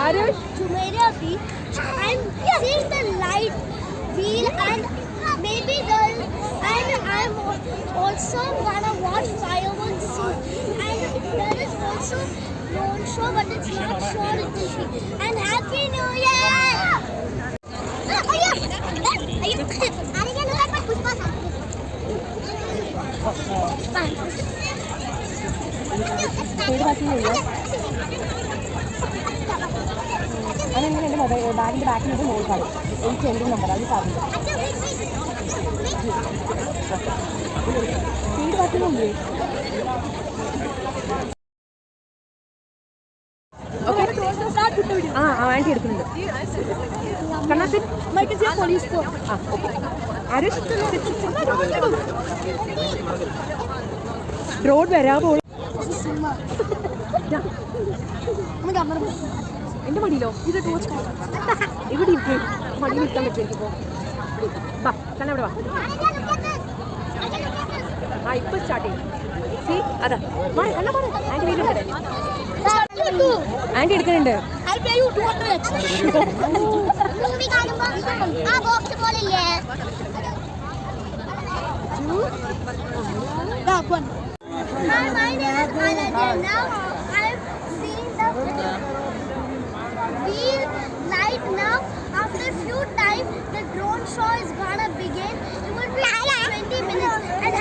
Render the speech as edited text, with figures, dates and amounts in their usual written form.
Jumeirah Beach. I'm seeing the light wheel and maybe I'm also gonna watch fireworks soon. And there is also drone show, but it's not sure it will be. And Happy New Year! അതെങ്ങനെ എൻ്റെ mobile ബാഗിൻ്റെ ബാക്കിനൊരു മോൾ കാണും എനിക്ക് എൻ്റെ number അത് പറഞ്ഞു speed പറ്റുന്നുണ്ട് okay ആ anti എടുക്കുന്നുണ്ട് കണ്ണാത്തി പോലീസ് ആ ഓക്കെ ആരുഷ് റോഡ് വരാമോ എൻ്റെ മടിയിലോ ഇത് ഇവിടെ ഇരിക്കും മടിയിൽ നിൽക്കാൻ പറ്റും എനിക്കിപ്പോൾ വാ കണ്ണ അവിടെ വാ ആ ഇപ്പം സ്റ്റാർട്ട് ചെയ്യും സി അതാ കണ്ണ പറ ആൻറ്റി വീടുണ്ട് ആൻറ്റി എടുക്കുന്നുണ്ട് Hi, my name is Aladdin. Now I'm seeing the wheel light now. After a few time, the drone show is gonna begin. It will be 20 minutes. And